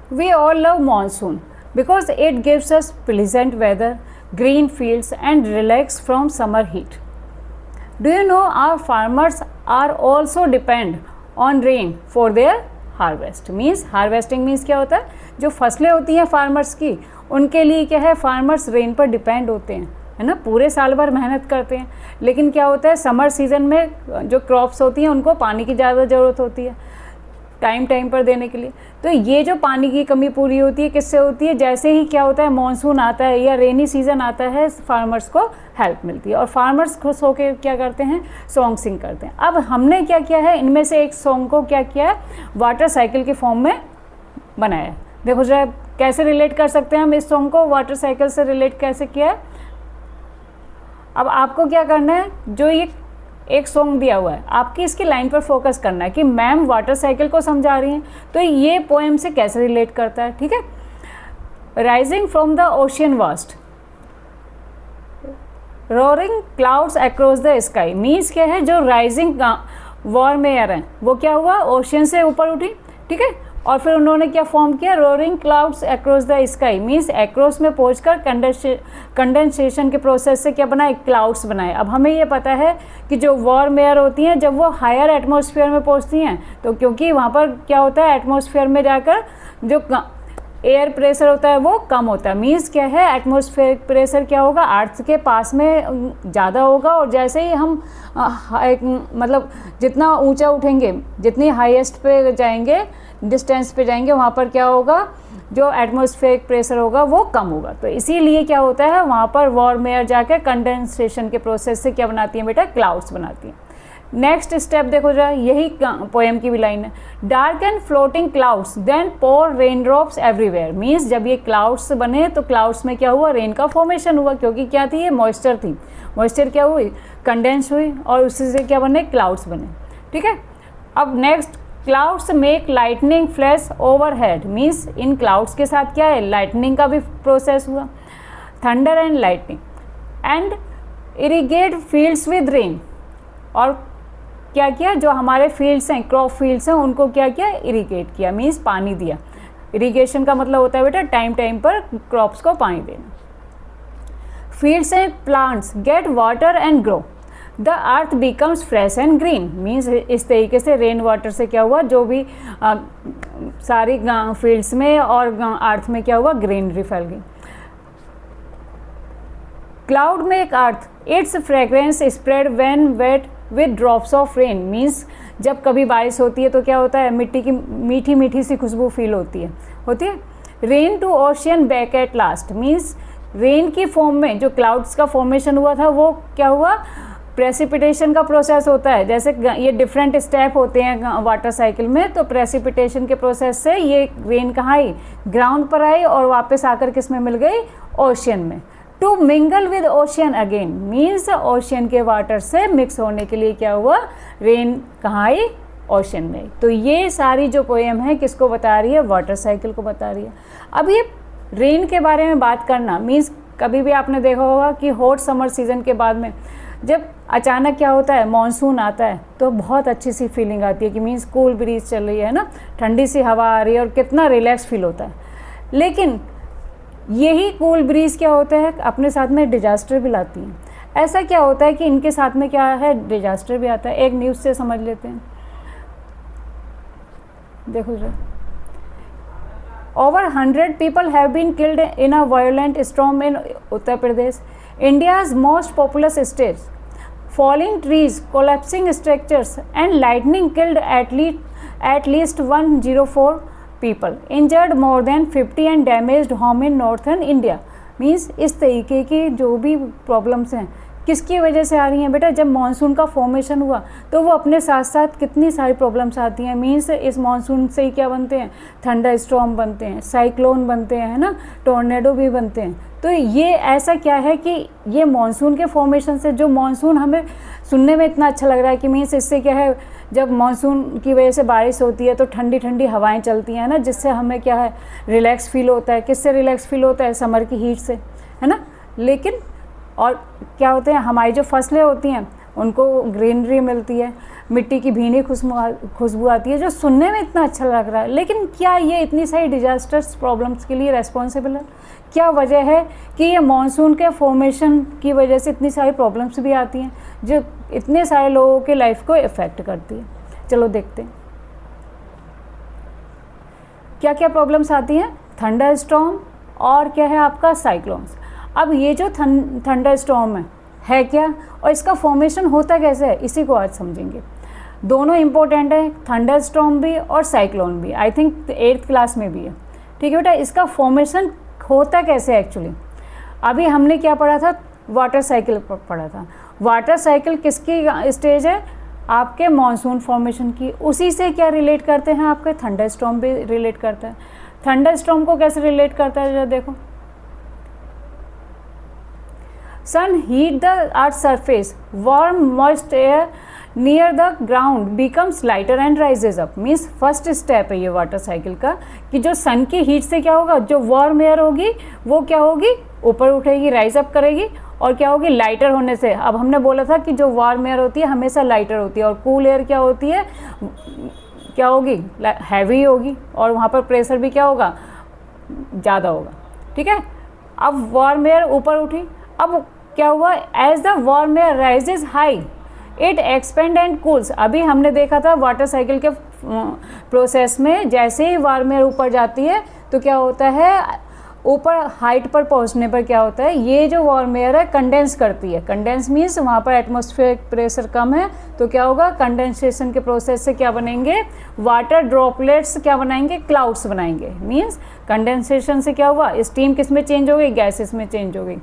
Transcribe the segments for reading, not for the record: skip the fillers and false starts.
We all love monsoon because it gives us pleasant weather, green fields and relax from summer heat. Do you know our farmers are also depend on rain for their harvest? Means harvesting means क्या होता है, जो फसलें होती हैं farmers की, उनके लिए क्या है, फार्मर्स रेन पर डिपेंड होते हैं, है ना, पूरे साल भर मेहनत करते हैं, लेकिन क्या होता है समर सीजन में जो क्रॉप्स होती हैं उनको पानी की ज़्यादा ज़रूरत होती है टाइम पर देने के लिए। तो ये जो पानी की कमी पूरी होती है किससे होती है, जैसे ही क्या होता है मॉनसून आता है या रेनी सीजन आता है फार्मर्स को हेल्प मिलती है और फार्मर्स खुश होकर क्या करते हैं, सॉन्ग सिंग करते हैं। अब हमने क्या किया है, इनमें से एक सॉन्ग को क्या किया है, वाटर साइकिल के फॉर्म में बनाया है। देखो जरा कैसे रिलेट कर सकते हैं हम इस सॉन्ग को, वाटर साइकिल से रिलेट कैसे किया है। अब आपको क्या करना है, जो ये एक सॉन्ग दिया हुआ है आपकी इसकी लाइन पर फोकस करना है कि मैम वाटर साइकिल को समझा रही हैं तो ये पोएम से कैसे रिलेट करता है, ठीक है। Rising from the ocean vast, roaring clouds across the sky, means क्या है, जो राइजिंग वार्म एयर है वो क्या हुआ, ओशियन से ऊपर उठी, ठीक है, और फिर उन्होंने क्या फॉर्म किया, roaring clouds across the sky, means across में पहुंचकर कंडेंसेशन के प्रोसेस से क्या बनाए, क्लाउड्स बनाए। अब हमें ये पता है कि जो वार्म एयर होती हैं जब वो हायर एटमॉस्फेयर में पहुंचती हैं तो क्योंकि वहाँ पर क्या होता है, एटमॉस्फेयर में जाकर जो एयर प्रेशर होता है वो कम होता है, मीन्स क्या है, एटमॉस्फेरिक प्रेशर क्या होगा, अर्थ के पास में ज़्यादा होगा और जैसे ही हम मतलब जितना ऊंचा उठेंगे, जितनी हाईएस्ट पे जाएंगे, डिस्टेंस पे जाएंगे, वहाँ पर क्या होगा, जो एटमॉस्फेरिक प्रेशर होगा वो कम होगा। तो इसीलिए क्या होता है, वहाँ पर वार्म एयर जाकर कंडेंसेशन के प्रोसेस से क्या बनाती हैं बेटा, क्लाउड्स बनाती हैं। नेक्स्ट स्टेप देखो जरा, यही पोएम की भी लाइन है, dark and floating clouds then pour rain drops everywhere, means जब ये क्लाउड्स बने तो क्लाउड्स में क्या हुआ, रेन का फॉर्मेशन हुआ, क्योंकि क्या थी, ये मॉइस्चर थी, मॉइस्चर क्या हुई, कंडेंस हुई और उसी से क्या बने, क्लाउड्स बने, ठीक है। अब next, clouds make lightning flash overhead, means in clouds के साथ क्या है, लाइटनिंग का भी प्रोसेस हुआ, thunder and lightning and irrigate fields with rain, और क्या किया, जो हमारे फील्ड्स हैं, क्रॉप फील्ड्स हैं, उनको क्या किया, इरिगेट किया, मीन्स पानी दिया। इरिगेशन का मतलब होता है बेटा टाइम पर क्रॉप्स को पानी देना। Fields and plants get water and grow, the earth becomes fresh and green, means इस तरीके से रेन वाटर से क्या हुआ, जो भी सारी फील्ड्स में और अर्थ में क्या हुआ, ग्रीनरी फैल गई। Cloud make earth its fragrance spread when wet with drops of rain, means जब कभी बारिश होती है तो क्या होता है, मिट्टी की मीठी मीठी सी खुशबू फील होती है। Rain to ocean back at last, means rain की फॉर्म में जो क्लाउड्स का फॉर्मेशन हुआ था वो क्या हुआ, प्रेसिपिटेशन का प्रोसेस होता है। जैसे ये डिफरेंट स्टेप होते हैं वाटर साइकिल में, तो प्रेसिपिटेशन के प्रोसेस से ये रेन कहाँ आई, ग्राउंड पर आई और वापस आकर किस में मिल गई, ओशियन में। To mingle with ocean again, means ocean के वाटर से मिक्स होने के लिए क्या हुआ, रेन कहाँ आई, ओशियन में। तो ये सारी जो पोएम है किसको बता रही है, वाटर साइकिल को बता रही है। अब ये रेन के बारे में बात करना, मीन्स कभी भी आपने देखा होगा कि हॉट समर सीजन के बाद में जब अचानक क्या होता है, मानसून आता है तो बहुत अच्छी सी फीलिंग आती है कि मीन्स कूल ब्रीज चल रही है ना, ठंडी सी हवा आ रही है और कितना रिलैक्स फील होता है। लेकिन यही कूल ब्रीज क्या होता है, अपने साथ में डिजास्टर भी लाती हैं। ऐसा क्या होता है कि इनके साथ में क्या है, डिजास्टर भी आता है। एक न्यूज़ से समझ लेते हैं, देखो जरा, over 100 people have been killed in a violent storm in Uttar Pradesh, India's most populous state. Falling trees, collapsing structures and lightning killed at least 104 people, injured more than 50 and damaged home in northern India. Means इस तरीके की जो भी problems हैं किसकी वजह से आ रही हैं बेटा, जब मानसून का फॉर्मेशन हुआ तो वो अपने साथ साथ कितनी सारी प्रॉब्लम्स आती हैं। मीन्स इस मानसून से ही क्या बनते हैं, थंडर स्टॉर्म बनते हैं, साइक्लोन बनते हैं, है ना, टोर्नेडो भी बनते हैं। तो ये ऐसा क्या है कि ये मानसून के फॉर्मेशन से, जो मानसून हमें सुनने में इतना अच्छा लग रहा है कि मीन्स इससे क्या है, जब मानसून की वजह से बारिश होती है तो ठंडी ठंडी हवाएं चलती हैं ना, जिससे हमें क्या है, रिलैक्स फील होता है। किससे रिलैक्स फील होता है, समर की हीट से, है ना। लेकिन और क्या होते हैं, हमारी जो फसलें होती हैं उनको ग्रीनरी मिलती है, मिट्टी की भीनी खुशबू आती है, जो सुनने में इतना अच्छा लग रहा है। लेकिन क्या ये इतनी सारी डिजास्टर्स प्रॉब्लम्स के लिए रेस्पॉन्सिबल है? क्या वजह है कि ये मॉनसून के फॉर्मेशन की वजह से इतनी सारी प्रॉब्लम्स भी आती हैं जो इतने सारे लोगों के लाइफ को इफ़ेक्ट करती है? चलो देखते हैं क्या क्या प्रॉब्लम्स आती हैं। थंडर स्टॉर्म और क्या है आपका साइक्लोन्स। अब ये जो थंडर स्टॉर्म है क्या, और इसका फॉर्मेशन होता कैसे है, इसी को आज समझेंगे। दोनों इंपॉर्टेंट है, थंडर स्टॉर्म भी और साइक्लोन भी। आई थिंक 8th क्लास में भी है। ठीक है बेटा, इसका फॉर्मेशन होता कैसे एक्चुअली। अभी हमने क्या पढ़ा था, वाटर साइकिल पढ़ा था। वाटर साइकिल किसकी स्टेज है, आपके मॉनसून फॉर्मेशन की। उसी से क्या रिलेट करते हैं, आपके थंडर स्टॉर्म भी रिलेट करता है। थंडर स्टॉर्म को कैसे रिलेट करता है, जरा देखो। Sun heat the earth surface, warm moist air near the ground becomes lighter and rises up. Means first step है ये वाटर साइकिल का, कि जो सन की हीट से क्या होगा, जो वार्म एयर होगी वो क्या होगी, ऊपर उठेगी, राइज अप करेगी, और क्या होगी, लाइटर होने से। अब हमने बोला था कि जो वार्म एयर होती है हमेशा लाइटर होती है, और कूल एयर क्या होती है, क्या होगी, हैवी होगी, और वहाँ पर प्रेशर भी क्या होगा, ज़्यादा होगा। ठीक है, अब वार्म एयर ऊपर उठी। अब क्या हुआ, as the warm air rises high it expand and cools. अभी हमने देखा था वाटर साइकिल के प्रोसेस में, जैसे ही वार्म एयर ऊपर जाती है तो क्या होता है, ऊपर हाइट पर पहुंचने पर क्या होता है, ये जो वार्म एयर है कंडेंस करती है। कंडेंस मीन्स वहाँ पर एटमॉस्फेरिक प्रेशर कम है, तो क्या होगा, कंडेंसेशन के प्रोसेस से क्या बनेंगे, वाटर ड्रॉपलेट्स क्या बनाएंगे, क्लाउड्स बनाएंगे। मीन्स कंडेंसेशन से क्या हुआ, स्टीम किस में चेंज हो गई, गैसेस में चेंज हो गई।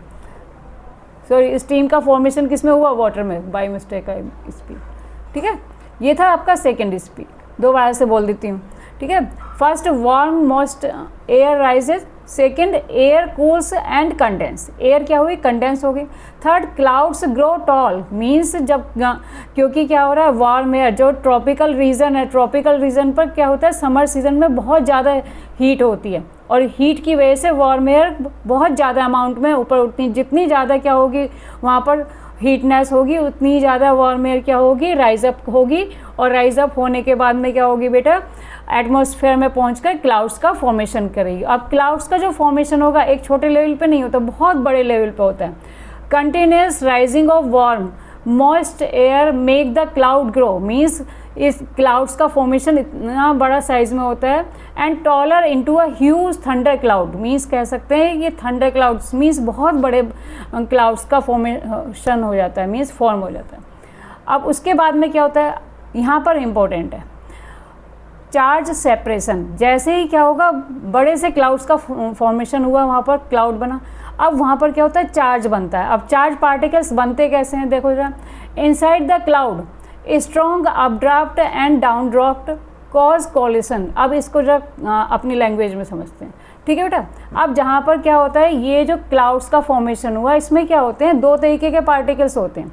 सॉरी, स्टीम का फॉर्मेशन किस में हुआ, वाटर में, बाय मिस्टेक है स्पीड। ठीक है, ये था आपका सेकेंड स्पीड। दोबारा से बोल देती हूँ। ठीक है, first warm moist air rises, second air cools and condense. Air क्या हुई, कंडेंस हो गई। Third clouds grow tall, means जब, क्योंकि क्या हो रहा है, वार्म एयर जो ट्रॉपिकल रीजन है, ट्रॉपिकल रीजन पर क्या होता है, समर सीजन में बहुत ज़्यादा हीट होती है, और हीट की वजह से वार्म एयर बहुत ज़्यादा अमाउंट में ऊपर उठती है। जितनी ज़्यादा क्या होगी वहाँ पर हीटनेस होगी, उतनी ज़्यादा वार्म एयर क्या होगी, राइज अप होगी, और राइज अप होने के बाद में क्या होगी बेटा, एटमॉस्फेयर में पहुंचकर क्लाउड्स का फॉर्मेशन करेगी। अब क्लाउड्स का जो फॉर्मेशन होगा एक छोटे लेवल पे नहीं होता, बहुत बड़े लेवल पे होता है। Continuous rising of warm moist air make the cloud grow, means इस क्लाउड्स का फॉर्मेशन इतना बड़ा साइज में होता है। And taller into a huge thunder cloud, means कह सकते हैं ये थंडर क्लाउड्स मीन्स बहुत बड़े क्लाउड्स का फॉर्मेशन हो जाता है, मीन्स फॉर्म हो जाता है। अब उसके बाद में क्या होता है, यहाँ पर इम्पोर्टेंट है चार्ज सेपरेशन। जैसे ही क्या होगा, बड़े से क्लाउड्स का फॉर्मेशन हुआ, वहाँ पर क्लाउड बना, अब वहाँ पर क्या होता है, चार्ज बनता है। अब चार्ज पार्टिकल्स बनते कैसे हैं, देखो जरा। Inside the cloud strong updraft and down draft cause coalition. अब इसको जरा अपनी लैंग्वेज में समझते हैं। ठीक है बेटा, अब जहाँ पर क्या होता है, ये जो क्लाउड्स का फॉर्मेशन हुआ, इसमें क्या होते हैं, दो तरीके के पार्टिकल्स होते हैं।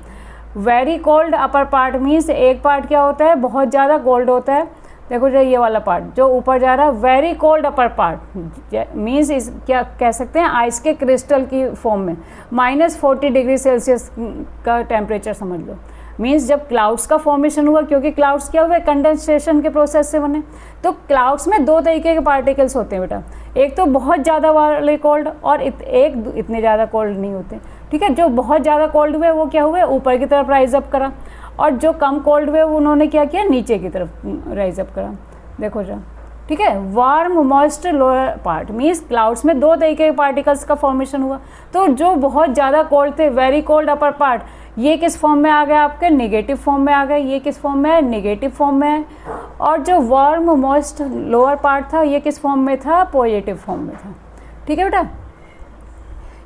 Very cold upper part, means एक पार्ट क्या होता है, बहुत ज़्यादा कोल्ड होता है। देखो जो ये वाला पार्ट जो ऊपर जा रहा है, very cold upper part means इस क्या कह सकते हैं, आइस के क्रिस्टल की फॉर्म में, -40 डिग्री सेल्सियस का टेम्परेचर समझ लो। मीन्स जब क्लाउड्स का फॉर्मेशन हुआ, क्योंकि क्लाउड्स क्या हुए, कंडेंसेशन के प्रोसेस से बने, तो क्लाउड्स में दो तरीके के पार्टिकल्स होते हैं बेटा। एक तो बहुत ज़्यादा वाले कोल्ड, और एक इतने ज़्यादा कोल्ड नहीं होते। ठीक है, जो बहुत ज़्यादा कोल्ड हुए वो क्या हुए, ऊपर की तरफ राइज अप करा, और जो कम कोल्ड हुए उन्होंने क्या किया, नीचे की तरफ राइज अप करा। देखो जरा। ठीक है, warm moist lower part, means clouds में दो तरीके के पार्टिकल्स का फॉर्मेशन हुआ। तो जो बहुत ज़्यादा कोल्ड थे, वेरी कोल्ड अपर पार्ट, ये किस फॉर्म में आ गए आपके, नेगेटिव फॉर्म में आ गए। ये किस फॉर्म में है, नेगेटिव फॉर्म में है। और जो वार्म मॉइस्ट लोअर पार्ट था, ये किस फॉर्म में था, पॉजिटिव फॉर्म में था। ठीक है बेटा,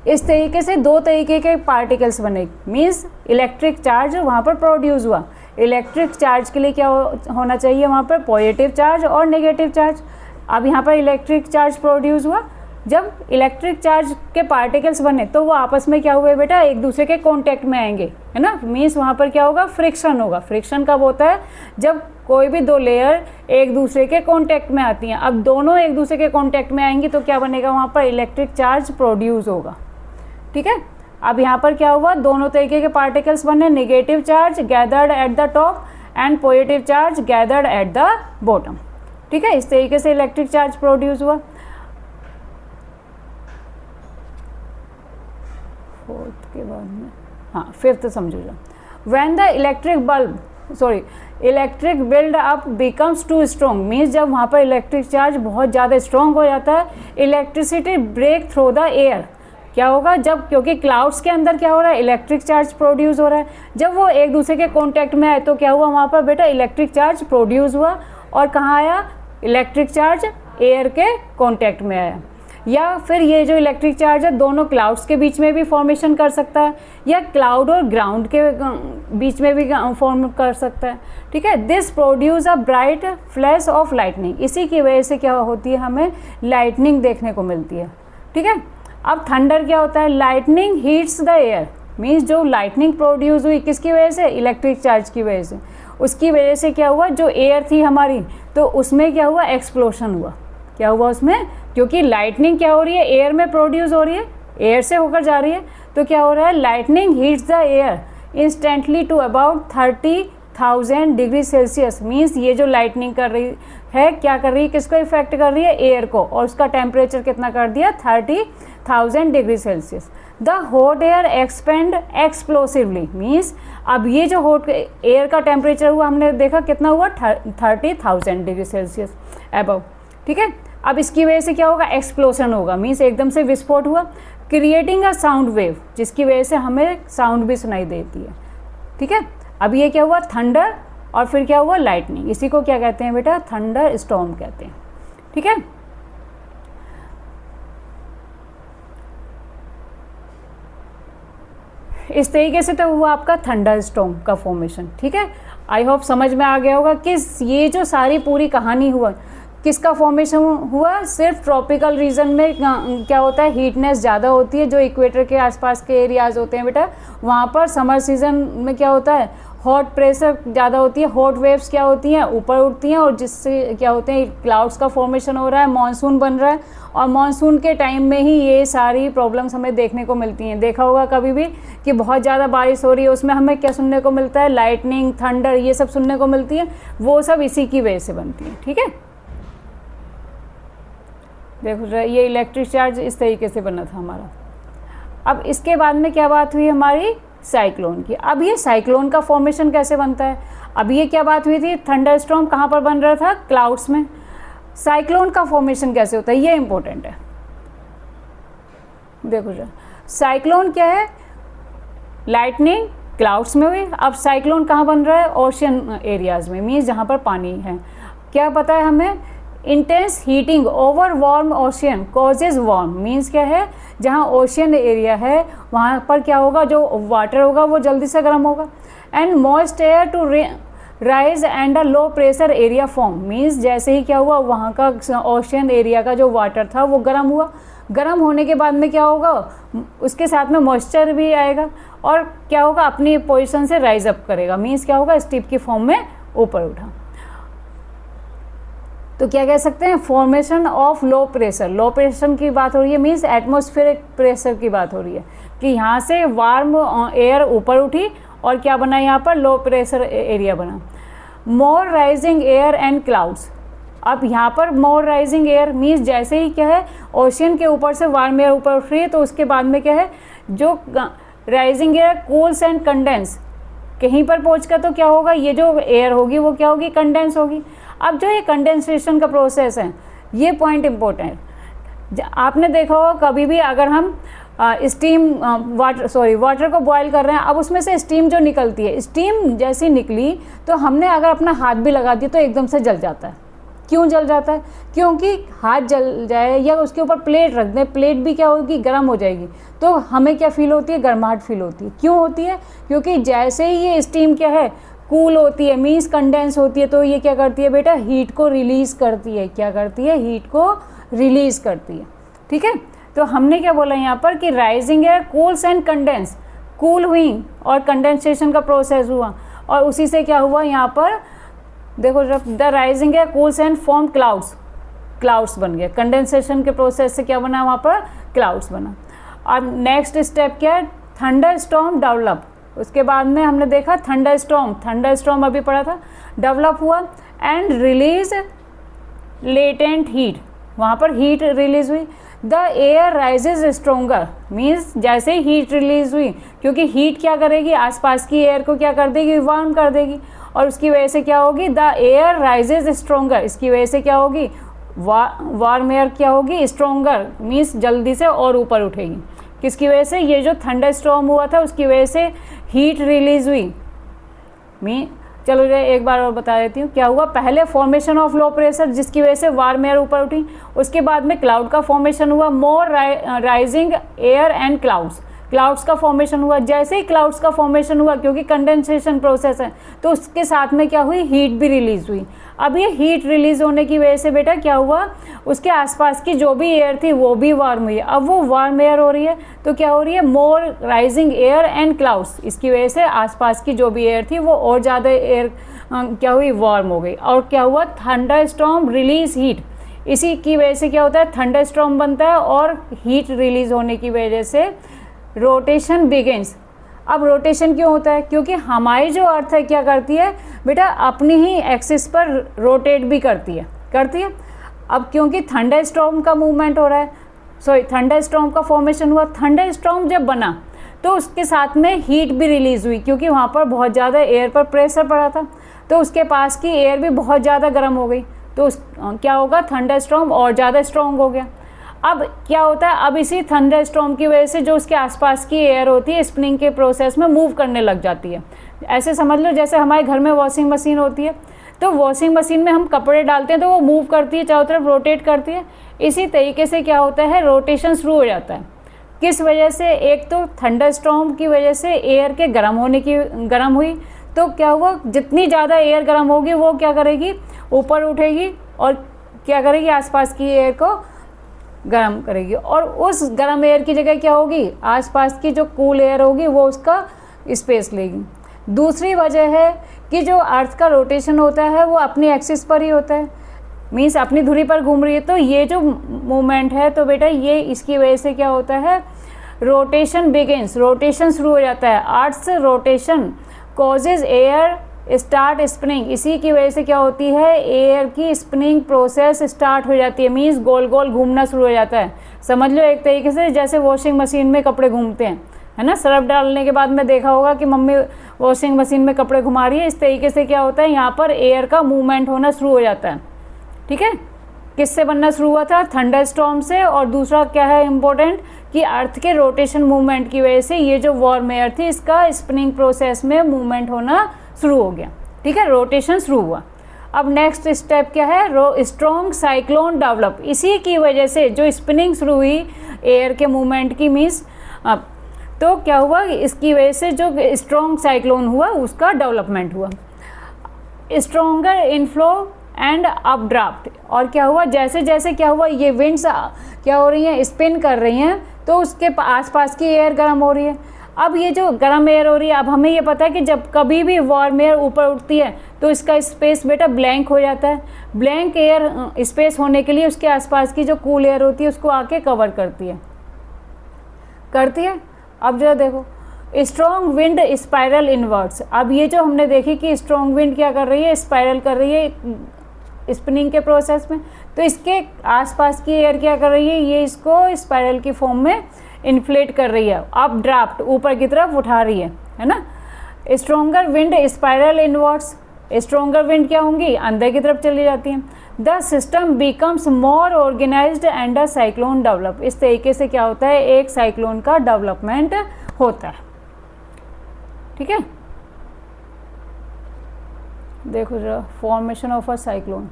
इस तरीके से दो तरीके के पार्टिकल्स बने, मीन्स इलेक्ट्रिक चार्ज वहाँ पर प्रोड्यूस हुआ। इलेक्ट्रिक चार्ज के लिए क्या होना चाहिए, वहाँ पर पॉजिटिव चार्ज और नेगेटिव चार्ज। अब यहाँ पर इलेक्ट्रिक चार्ज प्रोड्यूस हुआ। जब इलेक्ट्रिक चार्ज के पार्टिकल्स बने तो वो आपस में क्या हुए बेटा, एक दूसरे के कांटेक्ट में आएंगे, है ना। मीन्स वहाँ पर क्या होगा, फ्रिक्शन होगा। फ्रिक्शन कब होता है, जब कोई भी दो लेयर एक दूसरे के कांटेक्ट में आती हैं। अब दोनों एक दूसरे के कांटेक्ट में आएंगी तो क्या बनेगा, वहाँ पर इलेक्ट्रिक चार्ज प्रोड्यूस होगा। ठीक है, अब यहाँ पर क्या हुआ, दोनों तरीके के पार्टिकल्स बने, negative charge gathered at the top and positive charge gathered at the bottom. ठीक है, इस तरीके से इलेक्ट्रिक चार्ज प्रोड्यूस हुआ। फोर्थ के बाद में, हाँ फिफ्थ समझो। When the electric build up becomes too strong, means जब वहाँ पर इलेक्ट्रिक चार्ज बहुत ज़्यादा स्ट्रॉन्ग हो जाता है, electricity break through the air, क्या होगा, जब क्योंकि क्लाउड्स के अंदर क्या हो रहा है, इलेक्ट्रिक चार्ज प्रोड्यूस हो रहा है, जब वो एक दूसरे के कॉन्टैक्ट में आए तो क्या हुआ वहाँ पर बेटा, इलेक्ट्रिक चार्ज प्रोड्यूस हुआ। और कहाँ आया, इलेक्ट्रिक चार्ज एयर के कॉन्टैक्ट में आया। या फिर ये जो इलेक्ट्रिक चार्ज है दोनों क्लाउड्स के बीच में भी फॉर्मेशन कर सकता है, या क्लाउड और ग्राउंड के बीच में भी फॉर्म कर सकता है। ठीक है, this produce a bright flash of lightning, इसी की वजह से क्या होती है, हमें लाइटनिंग देखने को मिलती है। ठीक है, अब थंडर क्या होता है, lightning heats the air, means जो लाइटनिंग प्रोड्यूस हुई किसकी वजह से, इलेक्ट्रिक चार्ज की वजह से, उसकी वजह से क्या हुआ, जो एयर थी हमारी तो उसमें क्या हुआ, एक्सप्लोशन हुआ। क्या हुआ उसमें, क्योंकि लाइटनिंग क्या हो रही है, एयर में प्रोड्यूस हो रही है, एयर से होकर जा रही है, तो क्या हो रहा है, lightning heats the air instantly to about 30,000 degree Celsius, means ये जो लाइटनिंग कर रही है क्या कर रही है, किसको इफेक्ट कर रही है, एयर को, और उसका टेम्परेचर कितना कर दिया, 30,000 degree Celsius. The hot air expand explosively, means अब ये जो हॉट एयर का टेम्परेचर हुआ हमने देखा कितना हुआ, 30,000 डिग्री सेल्सियस अबव। ठीक है, अब इसकी वजह से क्या होगा, एक्सप्लोजन होगा, मीन्स एकदम से विस्फोट हुआ, क्रिएटिंग अ साउंड वेव, जिसकी वजह से हमें साउंड भी सुनाई देती है। ठीक है, अब ये क्या हुआ, थंडर, और फिर क्या हुआ, लाइटनिंग, इसी को क्या कहते हैं बेटा, थंडर स्टॉर्म कहते हैं। ठीक है, इस तरीके से तो हुआ आपका थंडर स्टॉर्म का फॉर्मेशन। ठीक है, आई होप समझ में आ गया होगा कि ये जो सारी पूरी कहानी हुआ किसका फॉर्मेशन हुआ, सिर्फ ट्रॉपिकल रीजन में क्या होता है, हीटनेस ज़्यादा होती है, जो इक्वेटर के आसपास के एरियाज़ होते हैं बेटा, वहाँ पर समर सीजन में क्या होता है, हॉट प्रेशर ज़्यादा होती है, हॉट वेव्स क्या होती हैं, ऊपर उठती हैं, और जिससे क्या होते हैं, क्लाउड्स का फॉर्मेशन हो रहा है, मानसून बन रहा है, और मानसून के टाइम में ही ये सारी प्रॉब्लम्स हमें देखने को मिलती हैं। देखा होगा कभी भी कि बहुत ज़्यादा बारिश हो रही है, उसमें हमें क्या सुनने को मिलता है, लाइटनिंग, थंडर, ये सब सुनने को मिलती है, वो सब इसी की वजह से बनती है। ठीक है, देखो ये इलेक्ट्रिक चार्ज इस तरीके से बना था हमारा। अब इसके बाद में क्या बात हुई हमारी, साइक्लोन की। अब ये साइक्लोन का फॉर्मेशन कैसे बनता है, अब ये क्या बात हुई थी, थंडर स्टॉर्म कहाँ पर बन रहा था, क्लाउड्स में। साइक्लोन का फॉर्मेशन कैसे होता है, ये इंपॉर्टेंट है। देखो साइक्लोन क्या है, लाइटनिंग क्लाउड्स में हुई, अब साइक्लोन कहाँ बन रहा है, ओशियन एरियाज़ में, मीन्स जहाँ पर पानी है। क्या पता है हमें, intense heating over warm ocean causes warm, means क्या है, जहाँ ओशियन एरिया है वहाँ पर क्या होगा, जो वाटर होगा वो जल्दी से गर्म होगा। And moist air to rise and a low pressure area form, means जैसे ही क्या हुआ, वहाँ का ओशियन एरिया का जो वाटर था वो गर्म हुआ, गर्म होने के बाद में क्या होगा, उसके साथ में मॉइस्चर भी आएगा, और क्या होगा, अपनी पोजीशन से राइज अप करेगा, मीन्स क्या होगा, स्टीप की फॉर्म में ऊपर उठा। तो क्या कह सकते हैं, formation of low pressure, low pressure की बात हो रही है, मीन्स एटमॉस्फेरिक प्रेशर की बात हो रही है, कि यहाँ से वार्म एयर ऊपर उठी और क्या बना, यहाँ पर लो प्रेशर एरिया बना। मोर राइजिंग एयर एंड क्लाउड्स, अब यहाँ पर मोर राइजिंग एयर मीन्स जैसे ही क्या है, ओशियन के ऊपर से वार्म एयर ऊपर उठ रही है, तो उसके बाद में क्या है, जो rising air cools and condense, कहीं पर पहुँच कर तो क्या होगा, ये जो एयर होगी वो क्या होगी, कंडेंस होगी। अब जो ये कंडेंसेशन का प्रोसेस है, ये पॉइंट इम्पोर्टेंट है। आपने देखा होगा कभी भी अगर हम वाटर को बॉयल कर रहे हैं, अब उसमें से स्टीम जो निकलती है, स्टीम जैसी निकली तो हमने अगर अपना हाथ भी लगा दिया तो एकदम से जल जाता है। क्यों जल जाता है, क्योंकि हाथ जल जाए या उसके ऊपर प्लेट रख दें, प्लेट भी क्या होगी, गर्म हो जाएगी, तो हमें क्या फील होती है, गर्माहट फील होती है। क्यों होती है, क्योंकि जैसे ही ये स्टीम क्या है, कूल होती है, मीन्स कंडेंस होती है, तो ये क्या करती है बेटा, हीट को रिलीज़ करती है। क्या करती है, हीट को रिलीज़ करती है। ठीक है, तो हमने क्या बोला यहाँ पर कि rising air cools and condense, cool हुई और कंडेंसेशन का प्रोसेस हुआ, और उसी से क्या हुआ, यहाँ पर देखो जब the rising air cools and form clouds, clouds बन गए। कंडेंसेशन के प्रोसेस से क्या बना, वहाँ पर क्लाउड्स बना। अब नेक्स्ट स्टेप क्या है, थंडर स्टॉर्म डेवलप, उसके बाद में हमने देखा थंडर स्टॉर्म अभी पढ़ा था, डेवलप हुआ एंड रिलीज लेटेंट हीट, वहाँ पर हीट रिलीज हुई। The air rises stronger, means जैसे ही हीट रिलीज हुई, क्योंकि हीट क्या करेगी, आसपास की एयर को क्या कर देगी, वार्म कर देगी, और उसकी वजह से क्या होगी, द एयर राइजेज स्ट्रोंगर, इसकी वजह से क्या होगी, वार्म एयर क्या होगी, स्ट्रोंगर, मीन्स जल्दी से और ऊपर उठेगी। किसकी वजह से, ये जो थंडर स्टॉर्म हुआ था उसकी वजह से हीट रिलीज हुई। चलो एक बार और बता देती हूँ क्या हुआ। पहले फॉर्मेशन ऑफ लो प्रेशर जिसकी वजह से वार्म एयर ऊपर उठी, उसके बाद में क्लाउड का फॉर्मेशन हुआ, मोर राइजिंग एयर एंड क्लाउड्स का फॉर्मेशन हुआ। जैसे ही क्लाउड्स का फॉर्मेशन हुआ, क्योंकि कंडेंसेशन प्रोसेस है, तो उसके साथ में क्या हुई, हीट भी रिलीज हुई। अब ये हीट रिलीज होने की वजह से बेटा क्या हुआ, उसके आसपास की जो भी एयर थी वो भी वार्म हुई। अब वो वार्म एयर हो रही है तो क्या हो रही है, मोर राइजिंग एयर एंड क्लाउड्स, इसकी वजह से आसपास की जो भी एयर थी वो और ज़्यादा एयर क्या हुई, वार्म हो गई। और क्या हुआ, थंडर स्टॉर्म रिलीज हीट, इसी की वजह से क्या होता है, थंडर स्टॉर्म बनता है, और हीट रिलीज होने की वजह से रोटेशन बिगिंस। अब रोटेशन क्यों होता है, क्योंकि हमारी जो अर्थ है क्या करती है बेटा, अपनी ही एक्सिस पर रोटेट भी करती है। अब क्योंकि थंडर स्टॉर्म का मूवमेंट हो रहा है, थंडर स्टॉर्म का फॉर्मेशन हुआ, थंडर स्टॉर्म जब बना तो उसके साथ में हीट भी रिलीज हुई, क्योंकि वहाँ पर बहुत ज़्यादा एयर पर प्रेशर पड़ा था, तो उसके पास की एयर भी बहुत ज़्यादा गर्म हो गई, तो क्या होगा, थंडर स्टॉर्म और ज़्यादा स्ट्रॉन्ग हो गया। अब क्या होता है, अब इसी थंडर स्टॉर्म की वजह से जो उसके आसपास की एयर होती है स्पिनिंग के प्रोसेस में मूव करने लग जाती है। ऐसे समझ लो जैसे हमारे घर में वॉशिंग मशीन होती है, तो वॉशिंग मशीन में हम कपड़े डालते हैं तो वो मूव करती है, चारों तरफ रोटेट करती है। इसी तरीके से क्या होता है, रोटेशन शुरू हो जाता है। किस वजह से, एक तो थंडर स्टॉर्म की वजह से एयर के गर्म हुई, तो क्या हुआ, जितनी ज़्यादा एयर गर्म होगी वो क्या करेगी, ऊपर उठेगी और क्या करेगी, आसपास की एयर को गर्म करेगी, और उस गर्म एयर की जगह क्या होगी, आसपास की जो कूल एयर होगी वो उसका स्पेस लेगी। दूसरी वजह है कि जो अर्थ का रोटेशन होता है वो अपनी एक्सिस पर ही होता है, मीन्स अपनी धुरी पर घूम रही है, तो ये जो मूवमेंट है तो बेटा ये इसकी वजह से क्या होता है, रोटेशन बिगिंस, रोटेशन शुरू हो जाता है। Earth's rotation causes air start spinning, इसी की वजह से क्या होती है, एयर की स्पिनिंग प्रोसेस स्टार्ट हो जाती है, मीन्स गोल गोल घूमना शुरू हो जाता है। समझ लो एक तरीके से जैसे वॉशिंग मशीन में कपड़े घूमते हैं, है ना, सर्फ डालने के बाद में देखा होगा कि मम्मी वॉशिंग मशीन में कपड़े घुमा रही है, इस तरीके से क्या होता है, यहाँ पर एयर का मूवमेंट होना शुरू हो जाता है। ठीक है, किससे बनना शुरू हुआ था, थंडर स्टॉर्म से, और दूसरा क्या है इम्पोर्टेंट कि अर्थ के रोटेशन मूवमेंट की वजह से ये जो वार्म एयर थी इसका स्पिनिंग प्रोसेस में मूवमेंट होना शुरू हो गया। ठीक है, रोटेशन शुरू हुआ। अब नेक्स्ट स्टेप क्या है, स्ट्रॉन्ग साइक्लोन डेवलप, इसी की वजह से जो स्पिनिंग शुरू हुई एयर के मूवमेंट की, मीन्स तो क्या हुआ, इसकी वजह से जो स्ट्रॉन्ग साइक्लोन हुआ उसका डेवलपमेंट हुआ। स्ट्रॉन्गर इनफ्लो एंड अपड्राफ्ट, और क्या हुआ, जैसे जैसे क्या हुआ, ये विंड्स क्या हो रही हैं, स्पिन कर रही हैं, तो उसके आसपास की एयर गर्म हो रही है। अब ये जो गर्म एयर हो रही है, अब हमें ये पता है कि जब कभी भी वार्म एयर ऊपर उठती है तो इसका स्पेस बेटा ब्लैंक हो जाता है। ब्लैंक एयर स्पेस होने के लिए उसके आसपास की जो कूल एयर होती है उसको आके कवर करती है। अब जो देखो, स्ट्रॉन्ग विंड स्पाइरल इनवर्ट्स, अब ये जो हमने देखी कि स्ट्रॉन्ग विंड क्या कर रही है, स्पाइरल कर रही है स्पिनिंग के प्रोसेस में, तो इसके आसपास की एयर क्या कर रही है, ये इसको स्पाइरल की फॉर्म में इन्फ्लेट कर रही है, अप ड्राफ्ट ऊपर की तरफ उठा रही है ना। Stronger wind spiral inwards, stronger wind क्या होंगी, अंदर की तरफ चली जाती हैं। The system becomes more organised and a cyclone develop, इस तरीके से क्या होता है, एक साइक्लोन का डेवलपमेंट होता है। ठीक है, देखो जरा फॉर्मेशन ऑफ अ साइक्लोन।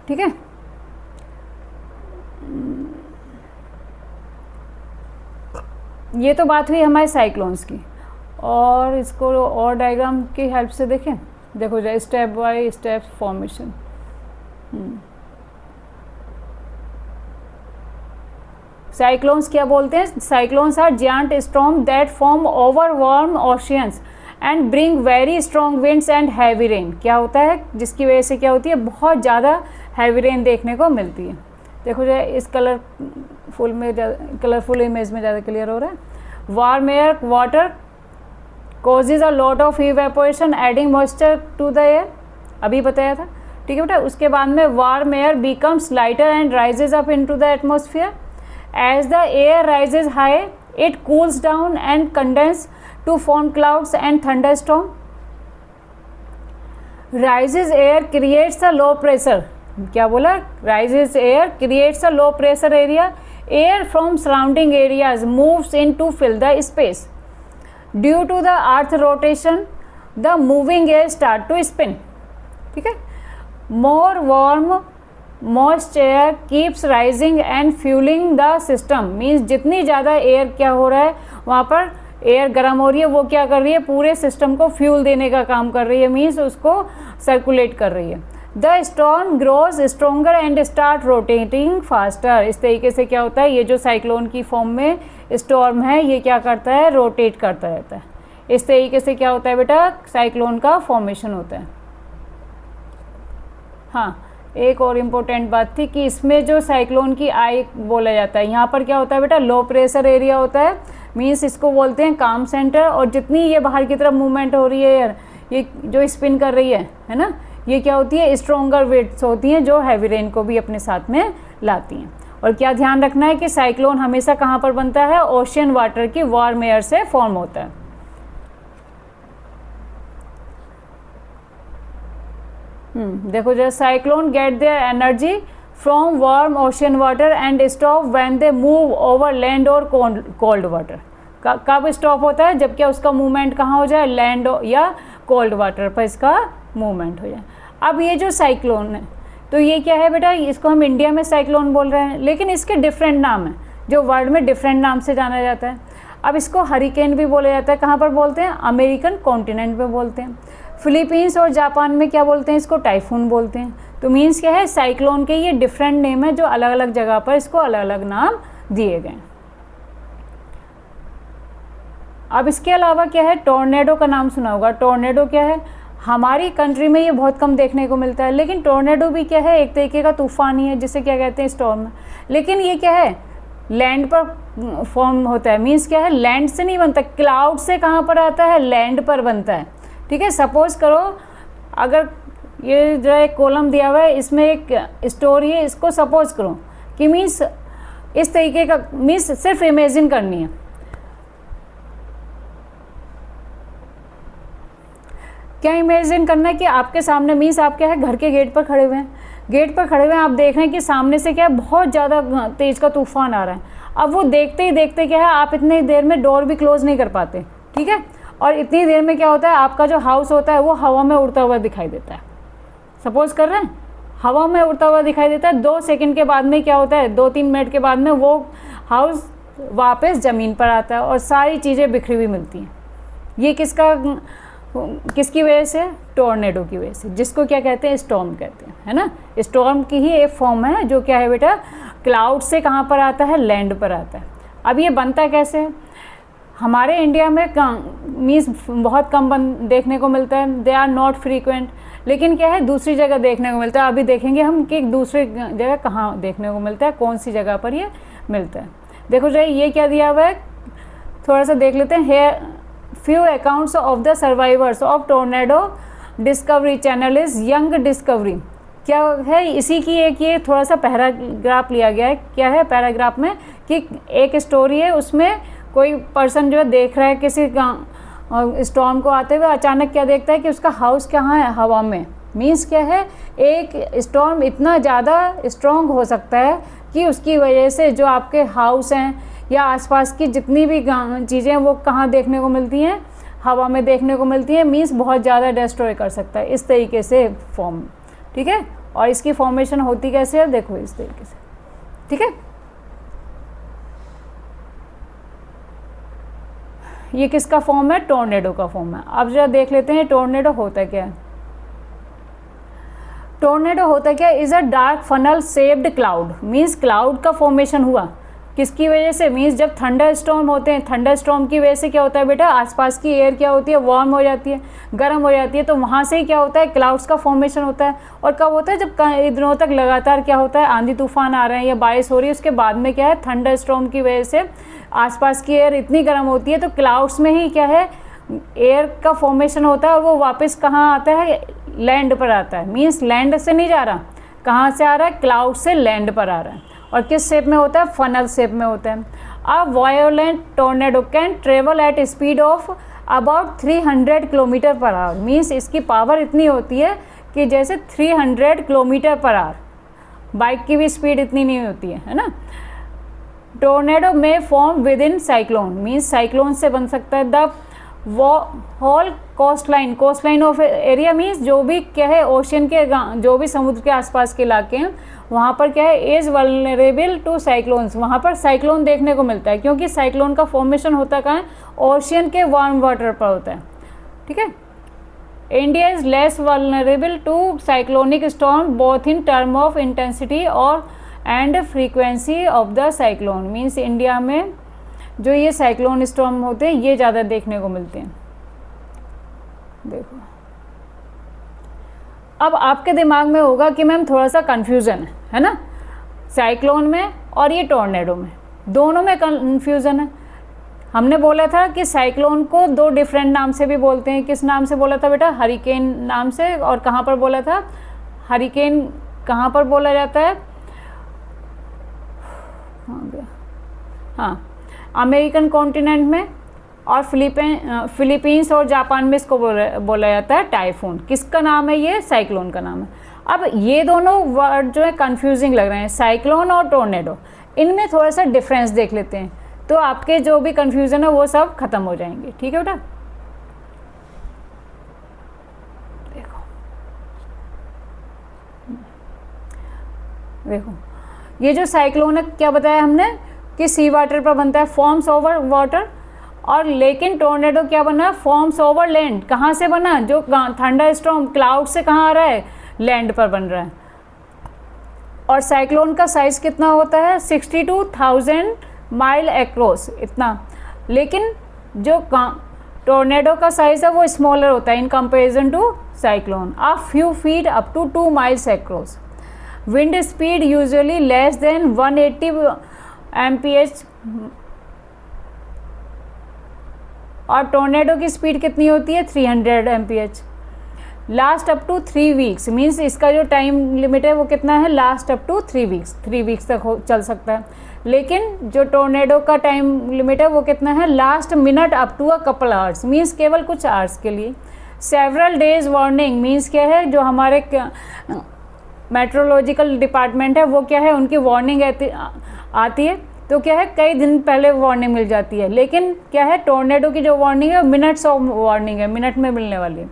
ठीक है, ये तो बात हुई हमारे साइक्लोन्स की, और इसको और डायग्राम की हेल्प से देखें। देखो जरा step by step formation. Cyclones क्या बोलते हैं, cyclones are giant storm that form over warm oceans and bring very strong winds and heavy rain. क्या होता है, जिसकी वजह से क्या होती है, बहुत ज़्यादा हैवी रेन देखने को मिलती है। देखो जो इस कलरफुल इमेज में ज़्यादा क्लियर हो रहा है। Warm air water causes a lot of evaporation adding moisture to the air, अभी बताया था, ठीक है बेटा। उसके बाद में warm air becomes lighter and rises up into the atmosphere. As the air rises high, it cools down and condenses to form clouds and thunderstorm. Rises air creates a low pressure, क्या बोला? Rises air creates a low pressure area. Air from surrounding areas moves in to fill the space. Due to the earth rotation, the moving air start to spin. ठीक है। More warm moist air keeps rising and fueling the system. Means जितनी ज़्यादा air क्या हो रहा है वहाँ पर एयर गर्म हो रही है, वो क्या कर रही है? पूरे सिस्टम को फ्यूल देने का काम कर रही है, मीन्स उसको सर्कुलेट कर रही है। The storm grows stronger and start rotating faster. इस तरीके से क्या होता है, ये जो साइक्लोन की फॉर्म में स्टॉर्म है ये क्या करता है? रोटेट करता रहता है। इस तरीके से क्या होता है बेटा? साइक्लोन का फॉर्मेशन होता है। हाँ, एक और इम्पोर्टेंट बात थी कि इसमें जो साइक्लोन की आई बोला जाता है, यहाँ पर क्या होता है बेटा? लो प्रेशर एरिया होता है, मीन्स इसको बोलते हैं काम सेंटर। और जितनी ये बाहर की तरफ मूवमेंट हो रही है यार, ये जो स्पिन कर रही है ना, ये क्या होती है? स्ट्रोंगर वेट्स होती हैं जो हैवी रेन को भी अपने साथ में लाती हैं। और क्या ध्यान रखना है कि साइक्लोन हमेशा कहाँ पर बनता है? ओशियन वाटर की वार्म एयर से फॉर्म होता है। देखो जो cyclone get their energy from warm ocean water and stop when they move over land और कोल्ड वाटर। कब स्टॉप होता है? जब क्या उसका मूवमेंट कहाँ हो जाए? लैंड या कोल्ड वाटर पर इसका मूवमेंट हो जाए। अब ये जो साइक्लोन है तो ये क्या है बेटा? इसको हम इंडिया में साइक्लोन बोल रहे हैं, लेकिन इसके डिफरेंट नाम हैं जो वर्ल्ड में डिफरेंट नाम से जाना जाता है। अब इसको हरिकेन भी बोला जाता है। कहाँ पर बोलते हैं? अमेरिकन कॉन्टिनेंट पे बोलते हैं। फिलीपींस और जापान में क्या बोलते हैं? इसको टाइफून बोलते हैं। तो मीन्स क्या है? साइक्लोन के ये डिफरेंट नेम है जो अलग अलग जगह पर इसको अलग अलग नाम दिए गए। अब इसके अलावा क्या है? टॉर्नेडो का नाम सुना होगा। टॉर्नेडो क्या है? हमारी कंट्री में ये बहुत कम देखने को मिलता है, लेकिन टॉर्नेडो भी क्या है? एक तरीके का तूफान ही है, जिसे क्या कहते हैं? स्टॉर्म। लेकिन ये क्या है? लैंड पर फॉर्म होता है। मीन्स क्या है? लैंड से नहीं बनता, क्लाउड से कहाँ पर आता है? लैंड पर बनता है। ठीक है। सपोज करो अगर ये जो एक कॉलम दिया हुआ है इसमें एक स्टोरी है, इसको सपोज करो कि मीन्स इस तरीके का, मीन्स सिर्फ इमेजिन करनी है। क्या इमेजिन करना है कि आपके सामने, मीन्स आप क्या है? घर के गेट पर खड़े हुए हैं, गेट पर खड़े हुए हैं, आप देख रहे हैं कि सामने से क्या है? बहुत ज़्यादा तेज़ का तूफान आ रहा है। अब वो देखते ही देखते क्या है? आप इतनी देर में डोर भी क्लोज नहीं कर पाते। ठीक है। और इतनी देर में क्या होता है? आपका जो हाउस होता है वो हवा में उड़ता हुआ दिखाई देता है। सपोज कर रहे हैं हवा में उड़ता हुआ दिखाई देता है। 2 सेकंड के बाद में क्या होता है? 2-3 मिनट के बाद में वो हाउस वापस ज़मीन पर आता है और सारी चीज़ें बिखरी हुई मिलती हैं। ये किसकी वजह से? टॉर्नेडो की वजह से, जिसको क्या कहते हैं? स्टॉर्म कहते हैं, है ना। स्टॉर्म की ही एक फॉर्म है जो क्या है बेटा? क्लाउड से कहाँ पर आता है? लैंड पर आता है। अब ये बनता कैसे है? हमारे इंडिया में मीन्स बहुत कम देखने को मिलता है, दे आर नॉट फ्रीक्वेंट। लेकिन क्या है? दूसरी जगह देखने को मिलता है। अभी देखेंगे हम कि दूसरी जगह कहाँ देखने को मिलता है, कौन सी जगह पर ये मिलता है। देखो जो ये क्या दिया हुआ है, थोड़ा सा देख लेते हैं। Here few accounts of the survivors of tornado Discovery channel is young Discovery. क्या है? इसी की एक ये थोड़ा सा पैराग्राफ लिया गया है। क्या है पैराग्राफ में? कि एक स्टोरी है, उसमें कोई पर्सन जो है देख रहा है किसी स्टॉर्म को आते हुए, अचानक क्या देखता है कि उसका हाउस कहाँ है? हवा में। मीन्स क्या है? एक स्टॉर्म इतना ज़्यादा स्ट्रॉन्ग हो सकता है कि उसकी वजह से जो आपके हाउस हैं या आसपास की जितनी भी चीज़ें हैं वो कहाँ देखने को मिलती हैं? हवा में देखने को मिलती हैं। मीन्स बहुत ज़्यादा डिस्ट्रॉय कर सकता है इस तरीके से फॉर्म। ठीक है। और इसकी फॉर्मेशन होती कैसे है? देखो इस तरीके से। ठीक है। ये किसका फॉर्म है? टॉर्नेडो का फॉर्म है। अब जरा देख लेते हैं टॉर्नेडो होता क्या है। टॉर्नेडो होता क्या? Is a dark funnel shaped cloud. Means cloud का फॉर्मेशन हुआ। किसकी वजह से, मीन्स जब थंडर स्टॉर्म होते हैं, थंडर स्टॉर्म की वजह से क्या होता है बेटा, आसपास की एयर क्या होती है, वार्म हो जाती है, गर्म हो जाती है, तो वहाँ से ही क्या होता है, क्लाउड्स का फॉर्मेशन होता है। और कब होता है, जब कई दिनों तक लगातार क्या होता है, आंधी तूफान आ रहे हैं या बारिश हो रही है, उसके बाद में क्या है, थंडर स्टॉर्म की वजह से आसपास की एयर इतनी गर्म होती है, तो क्लाउड्स में ही क्या है, एयर का फॉर्मेशन होता है, और वो वापस कहाँ आता है, लैंड पर आता है। मीन्स लैंड से नहीं जा रहा, कहाँ से आ रहा है, क्लाउड से लैंड पर आ रहा है। और किस शेप में होता है, फनल शेप में होता है। A violent tornado can travel at speed of about 300 kilometre per hour. Means इसकी पावर इतनी होती है कि जैसे 300 किलोमीटर पर आवर। बाइक की भी स्पीड इतनी नहीं होती है ना। टोर्नेडो में form within cyclone, means cyclone से बन सकता है। The whole coast line of area, means जो भी क्या है, ओशियन के जो भी समुद्र के आसपास के इलाके हैं, वहाँ पर क्या है, इज वल्नरेबल टू साइक्लोन्स। वहाँ पर साइक्लोन देखने को मिलता है, क्योंकि साइक्लोन का फॉर्मेशन होता कहाँ है, ओशियन के वार्म वाटर पर होता है। ठीक है। India is less vulnerable to cyclonic storm both in term of intensity और and frequency of the cyclone. Means India में जो ये साइक्लोन स्टॉर्म होते हैं ये ज़्यादा देखने को मिलते हैं। देखो, अब आपके दिमाग में होगा कि मैम थोड़ा सा कन्फ्यूज़न है ना, साइक्लोन में और ये टॉर्नेडो में, दोनों में कन्फ्यूज़न है। हमने बोला था कि साइक्लोन को दो डिफरेंट नाम से भी बोलते हैं। किस नाम से बोला था बेटा, हरिकेन नाम से। और कहाँ पर बोला था, हरिकेन कहाँ पर बोला जाता है, हाँ, अमेरिकन कॉन्टिनेंट में, और फिलीपींस और जापान में इसको बोला जाता है टाइफून। किसका नाम है, ये साइक्लोन का नाम है। अब ये दोनों वर्ड जो है कंफ्यूजिंग लग रहे हैं, साइक्लोन और टोर्नेडो, इनमें थोड़ा सा डिफरेंस देख लेते हैं, तो आपके जो भी कंफ्यूजन है वो सब खत्म हो जाएंगे। ठीक है बेटा। देखो देखो, ये जो साइक्लोन है क्या बताया हमने कि सी वाटर पर बनता है, फॉर्म्स ओवर वाटर। और लेकिन टोर्नेडो क्या बना, फॉर्म्स ओवर लैंड। कहाँ से बना, जो थंडर स्टॉर्म क्लाउड से कहाँ आ रहा है, लैंड पर बन रहा है। और साइक्लोन का साइज कितना होता है, 62,000 माइल एक्रॉस, इतना। लेकिन जो टोर्नेडो का साइज है वो स्मॉलर होता है in comparison to cyclone, a few feet up to 2 miles across. Wind speed usually less than 180 mph। और टोर्नेडो की स्पीड कितनी होती है, 300 mph। Last up to 3 weeks, means इसका जो टाइम लिमिट है वो कितना है, last up to 3 weeks, 3 weeks तक चल सकता है। लेकिन जो टोर्नेडो का टाइम लिमिट है वो कितना है, last minute up to a couple hours, means केवल कुछ आवर्स के लिए। सेवरल डेज वार्निंग, मीन्स क्या है, जो हमारे मेट्रोलॉजिकल डिपार्टमेंट है वो क्या है, उनकी वार्निंग आती है, तो क्या है, कई दिन पहले वार्निंग मिल जाती है। लेकिन क्या है, टोर्नेडो की जो वार्निंग है मिनट्स ऑफ वार्निंग है, मिनट में मिलने वाली है।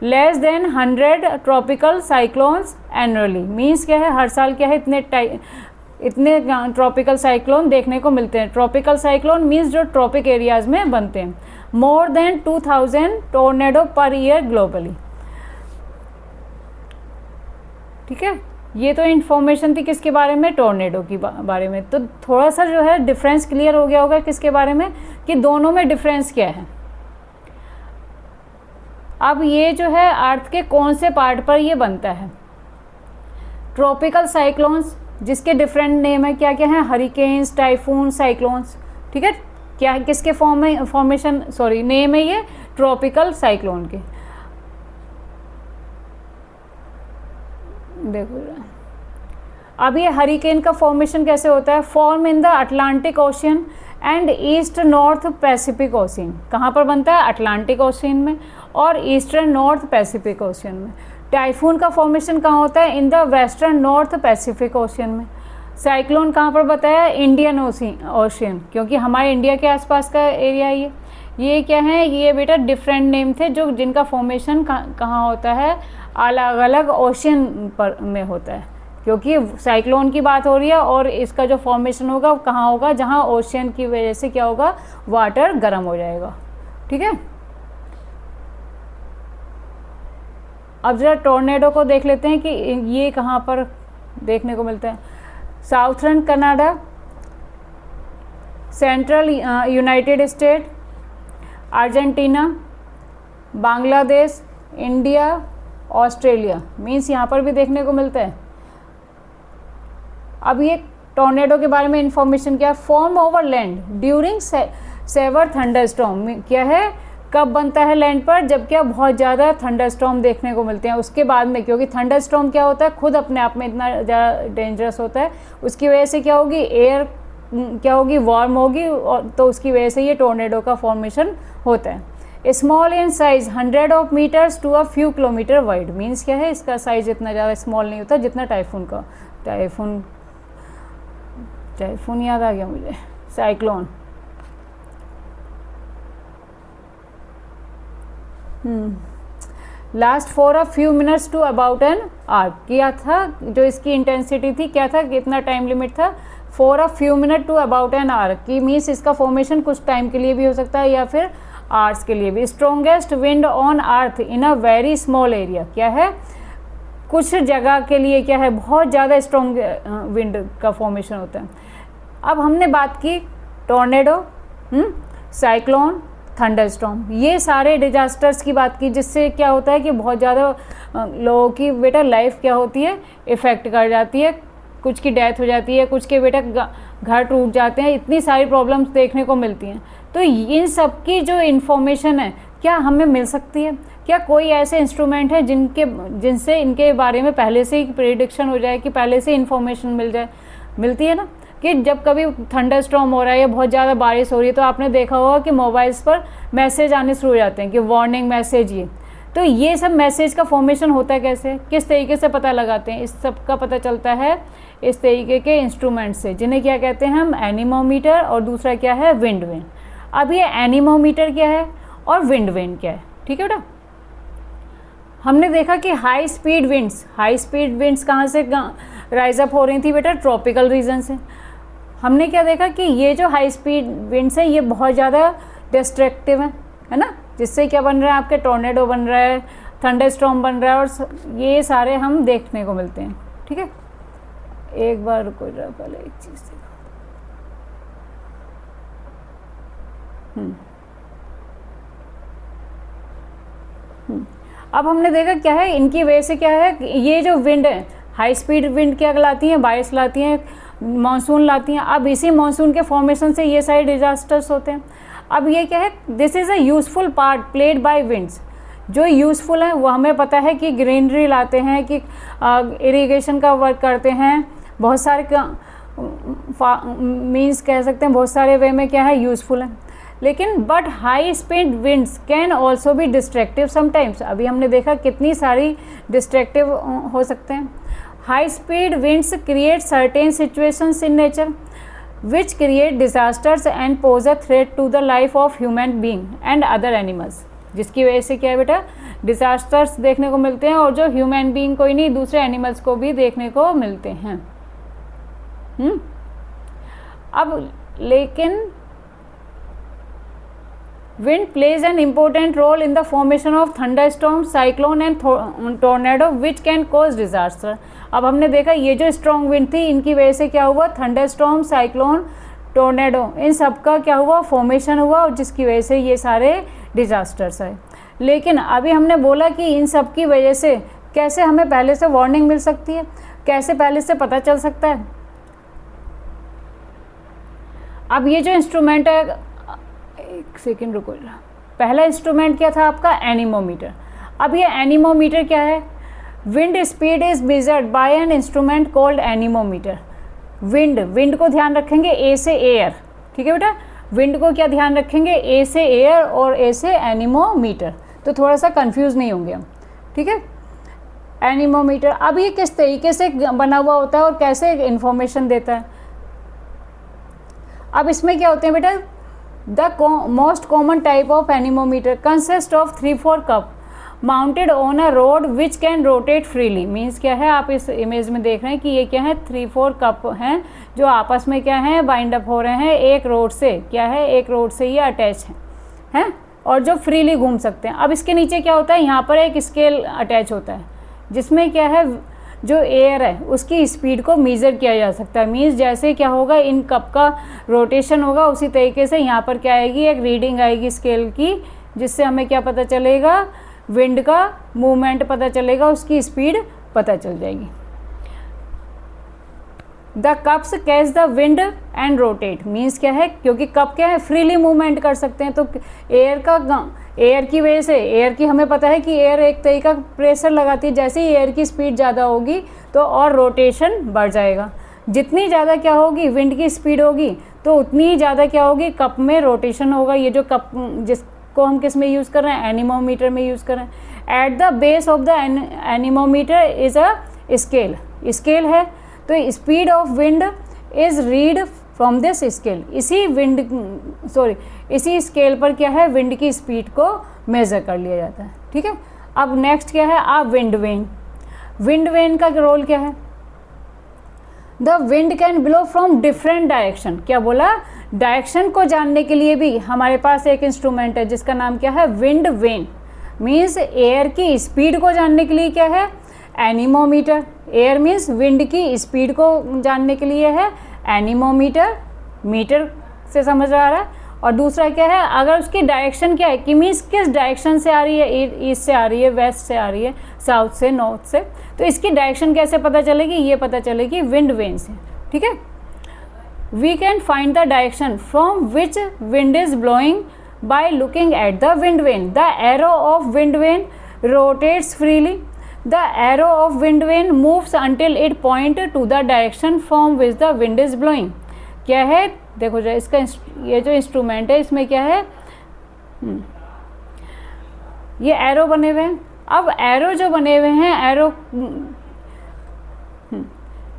Less than 100 tropical cyclones annually, means क्या है, हर साल क्या है, इतने ट्रॉपिकल साइक्लोन देखने को मिलते हैं। ट्रॉपिकल साइक्लोन मीन्स जो ट्रॉपिक एरियाज में बनते हैं। More than 2000 tornado per year globally. ठीक है, ये तो इन्फॉर्मेशन थी किसके बारे में, टोर्नेडो की बारे में। तो थोड़ा सा जो है डिफरेंस क्लियर हो गया होगा किसके बारे में, कि दोनों में डिफरेंस क्या है। अब ये जो है अर्थ के कौन से पार्ट पर ये बनता है, ट्रॉपिकल साइक्लोन्स, जिसके डिफरेंट नेम है, क्या क्या है, हरिकेन्स, टाइफून, साइक्लोन्स। ठीक है, क्या किसके नेम है ये, ट्रॉपिकल साइक्लोन के। देखो अब ये हरिकेन का फॉर्मेशन कैसे होता है, form in the Atlantic ocean and east north Pacific ocean. कहाँ पर बनता है, अटलांटिक ओशियन में और ईस्टर्न नॉर्थ पैसिफिक ओशियन में। टाइफून का फॉर्मेशन कहाँ होता है, in the western north Pacific ocean में। साइक्लोन कहाँ पर बताया, इंडियन ओशियन, क्योंकि हमारे इंडिया के आसपास का एरिया है ये क्या है, ये बेटा डिफरेंट नेम थे जो जिनका फॉर्मेशन कहाँ होता है, अलग अलग ओशियन पर में होता है, क्योंकि साइक्लोन की बात हो रही है और इसका जो फॉर्मेशन होगा कहाँ होगा, जहाँ ओशियन की वजह से क्या होगा, वाटर गर्म हो जाएगा। ठीक है, अब जरा टोर्नेडो को देख लेते हैं कि ये कहाँ पर देखने को मिलता है। Southern Canada central United state, Argentina, Bangladesh, India, Australia. Means यहाँ पर भी देखने को मिलता है। अब ये टॉर्नेडो के बारे में इंफॉर्मेशन क्या है, form over land during severe thunderstorm. क्या है, कब बनता है लैंड पर, जब क्या बहुत ज़्यादा थंडरस्टॉर्म देखने को मिलते हैं उसके बाद में। क्योंकि थंडरस्टॉर्म क्या होता है, खुद अपने आप में इतना ज़्यादा डेंजरस होता है, उसकी वजह से क्या होगी, एयर क्या होगी, वार्म होगी, और तो उसकी वजह से ये टॉर्नेडो का फॉर्मेशन होता है। Small in size 100 of metres to a few kilometre wide. Means क्या है, इसका साइज इतना ज़्यादा स्मॉल नहीं होता जितना टाइफून का। टाइफून याद आ गया मुझे, cyclone. Last for a few minutes to about an hour. किया था जो इसकी इंटेंसिटी थी, क्या था, कितना टाइम लिमिट था, for a few minute to about an hour. की मीन्स इसका फॉर्मेशन कुछ टाइम के लिए भी हो सकता है या फिर आवर्स के लिए भी। Strongest wind on earth in a very small area. क्या है, कुछ जगह के लिए क्या है, बहुत ज़्यादा स्ट्रॉन्ग विंड का फॉर्मेशन होता है। अब हमने बात की टॉर्नेडो, साइक्लोन, थंडरस्टॉर्म, ये सारे डिजास्टर्स की बात की, जिससे क्या होता है कि बहुत ज़्यादा लोगों की बेटा लाइफ क्या होती है, इफ़ेक्ट कर जाती है। कुछ की डेथ हो जाती है, कुछ के बेटा घर टूट जाते हैं, इतनी सारी प्रॉब्लम्स देखने को मिलती हैं। तो इन सब की जो इन्फॉर्मेशन है क्या हमें मिल सकती है? क्या कोई ऐसे इंस्ट्रूमेंट है जिनसे इनके बारे में पहले से ही प्रेडिक्शन हो जाए, कि पहले से इन्फॉर्मेशन मिल जाए? मिलती है ना, कि जब कभी थंडरस्टॉर्म हो रहा है या बहुत ज़्यादा बारिश हो रही है तो आपने देखा होगा कि मोबाइल्स पर मैसेज आने शुरू हो जाते हैं कि वार्निंग मैसेज। ये तो ये सब मैसेज का फॉर्मेशन होता है कैसे, किस तरीके से पता लगाते हैं? इस सब का पता चलता है इस तरीके के इंस्ट्रूमेंट से, जिन्हें क्या कहते हैं हम, एनीमोमीटर, और दूसरा क्या है, विंड वेन। अब ये एनीमोमीटर क्या है और विंड वेन क्या है, ठीक है बेटा। हमने देखा कि हाई स्पीड विंड्स कहाँ से राइज अप हो रही थी बेटा, ट्रॉपिकल रीजन से। हमने क्या देखा कि ये जो हाई स्पीड विंड्स हैं ये बहुत ज़्यादा डिस्ट्रक्टिव है ना, जिससे क्या बन रहा है, आपके टॉर्नेडो बन रहा है, थंडरस्टॉर्म बन रहा है, और ये सारे हम देखने को मिलते हैं, ठीक है। एक बार रुको जरा, पहले एक चीज़ देखो। अब हमने देखा क्या है, इनकी वजह से क्या है, ये जो विंड है, हाई स्पीड विंड क्या लाती हैं, बारिश लाती हैं, मानसून लाती हैं। अब इसी मानसून के फॉर्मेशन से ये सारे डिजास्टर्स होते हैं। अब ये क्या है, this is a useful part played by winds. जो यूज़फुल है वो हमें पता है कि ग्रीनरी लाते हैं, कि इरिगेशन का वर्क करते हैं, बहुत सारे मीन्स कह सकते हैं बहुत सारे वे में क्या है, यूज़फुल है। लेकिन but high speed winds can also be destructive sometimes. अभी हमने देखा कितनी सारी डिस्ट्रक्टिव हो सकते हैं। High speed winds create certain situations in nature which create disasters and pose a threat to the life of human being and other animals. जिसकी वजह से क्या है बेटा, डिजास्टर्स देखने को मिलते हैं, और जो ह्यूमन बींग कोई नहीं, दूसरे एनिमल्स को भी देखने को मिलते हैं। अब लेकिन wind plays an important role in the formation of thunderstorm, cyclone and tornado which can cause disaster। अब हमने देखा ये जो स्ट्रॉन्ग विंड थी, इनकी वजह से क्या हुआ, थंडरस्टॉर्म, साइक्लोन, टोर्नेडो, इन सब का क्या हुआ, फॉर्मेशन हुआ, और जिसकी वजह से ये सारे डिजास्टर्स आए। लेकिन अभी हमने बोला कि इन सब की वजह से कैसे हमें पहले से वार्निंग मिल सकती है, कैसे पहले से पता चल सकता है। अब ये जो इंस्ट्रूमेंट है, एक सेकेंड रुको, पहला इंस्ट्रूमेंट क्या था आपका, एनीमोमीटर। अब ये एनीमोमीटर क्या है, wind speed is measured by an instrument called anemometer. Wind को ध्यान रखेंगे, ए से एयर, ठीक है बेटा। विंड को क्या ध्यान रखेंगे, ए से एयर और ए से एनीमोमीटर, तो थोड़ा सा कंफ्यूज नहीं होंगे हम, ठीक है। एनीमोमीटर अब ये किस तरीके से बना हुआ होता है और कैसे इंफॉर्मेशन देता है। अब इसमें क्या होते हैं बेटा, The most common type of anemometer consists of 3-4 cup mounted on a rod which can rotate freely। Means क्या है, आप इस इमेज में देख रहे हैं कि ये क्या है, 3-4 कप हैं जो आपस में क्या है, बाइंड अप हो रहे हैं एक रोड से, क्या है, एक रोड से ये अटैच हैं और जो फ्रीली घूम सकते हैं। अब इसके नीचे क्या होता है, यहाँ पर एक स्केल अटैच होता है, जिसमें क्या है, जो एयर है उसकी स्पीड को मेज़र किया जा सकता है। मीन्स जैसे क्या होगा, इन कप का रोटेशन होगा उसी तरीके से यहाँ पर क्या आएगी, एक रीडिंग आएगी स्केल की, जिससे हमें क्या पता चलेगा, विंड का मूवमेंट पता चलेगा, उसकी स्पीड पता चल जाएगी। The cups catch the wind and rotate. Means क्या है, क्योंकि कप क्या है, फ्रीली मूवमेंट कर सकते हैं, तो एयर की वजह से, एयर की हमें पता है कि एयर एक तरीका प्रेशर लगाती है, जैसे ही एयर की स्पीड ज़्यादा होगी तो और रोटेशन बढ़ जाएगा। जितनी ज़्यादा क्या होगी, विंड की स्पीड होगी, तो उतनी ही ज़्यादा क्या होगी, कप में रोटेशन होगा। ये जो कप जिसको हम किस में यूज़ कर रहे हैं, एनीमोमीटर में यूज़ कर रहे हैं। At the base of the anemometer is a scale, scale है, तो speed of wind is read from this scale. इसी स्केल पर क्या है, विंड की स्पीड को मेज़र कर लिया जाता है। ठीक है, अब नेक्स्ट क्या है, आप विंड वेन। विंड वेन का रोल क्या है, the wind can blow from different direction. क्या बोला, डायरेक्शन को जानने के लिए भी हमारे पास एक इंस्ट्रूमेंट है जिसका नाम क्या है, विंड वेन। मीन्स एयर की स्पीड को जानने के लिए क्या है, एनीमोमीटर। एयर मीन्स विंड की स्पीड को जानने के लिए है एनीमोमीटर, मीटर से समझ आ रहा है। और दूसरा क्या है, अगर उसकी डायरेक्शन क्या है कि मीन्स किस डायरेक्शन से आ रही है, ईस्ट से आ रही है, वेस्ट से आ रही है, साउथ से, नॉर्थ से, तो इसकी डायरेक्शन कैसे पता चलेगी, ये पता चलेगी विंड वेन से। ठीक है, we can find the direction from which wind is blowing by looking at the wind vane. The arrow of wind vane rotates freely. The arrow of wind vane moves until it point to the direction from which the wind is blowing। क्या है, देखो जो इसका ये जो instrument है इसमें क्या है, ये एरो बने हुए हैं। अब एरो जो बने हुए हैं,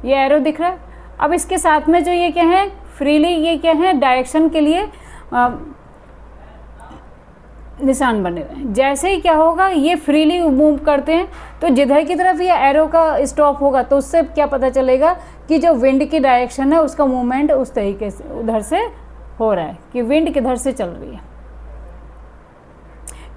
ये एरो दिख रहा है। अब इसके साथ में जो ये क्या है, फ्रीली, ये क्या है, डायरेक्शन के लिए निशान बने हुए हैं। जैसे ही क्या होगा, ये फ्रीली मूव करते हैं, तो जिधर की तरफ ये एरो का स्टॉप होगा तो उससे क्या पता चलेगा कि जो विंड की डायरेक्शन है उसका मूवमेंट उस तरीके से उधर से हो रहा है, कि विंड किधर से चल रही है।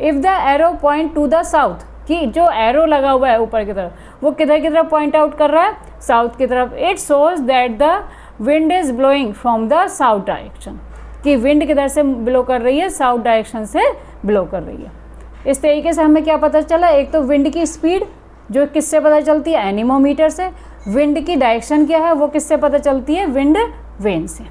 If the arrow point two the south, कि जो एरो लगा हुआ है ऊपर की तरफ वो किधर की तरफ पॉइंट आउट कर रहा है, साउथ की तरफ। It shows that the wind is blowing from the south direction, कि विंड किधर से ब्लो कर रही है, साउथ डायरेक्शन से ब्लो कर रही है। इस तरीके से हमें क्या पता चला, एक तो विंड की स्पीड जो किससे पता चलती है, एनीमोमीटर से। विंड की डायरेक्शन क्या है, वो किससे पता चलती है, विंड वेन से।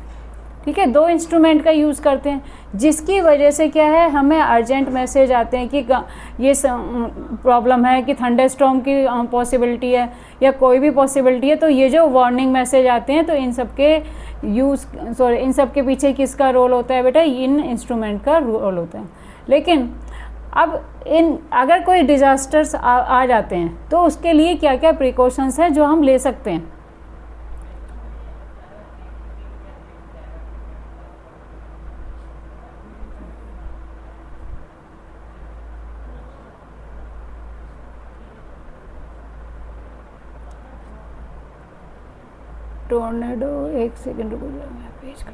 ठीक है, दो इंस्ट्रूमेंट का यूज़ करते हैं, जिसकी वजह से क्या है, हमें अर्जेंट मैसेज आते हैं कि ये प्रॉब्लम है, कि थंडरस्टॉर्म की पॉसिबिलिटी है या कोई भी पॉसिबिलिटी है, तो ये जो वार्निंग मैसेज आते हैं, तो इन सब के पीछे किसका रोल होता है बेटा, इन इंस्ट्रूमेंट का रोल होता है। लेकिन अब अगर कोई डिज़ास्टर्स आ जाते हैं तो उसके लिए क्या क्या प्रिकॉशंस हैं जो हम ले सकते हैं। टोर्नेडो, एक सेकंड रुको, मैं पेज का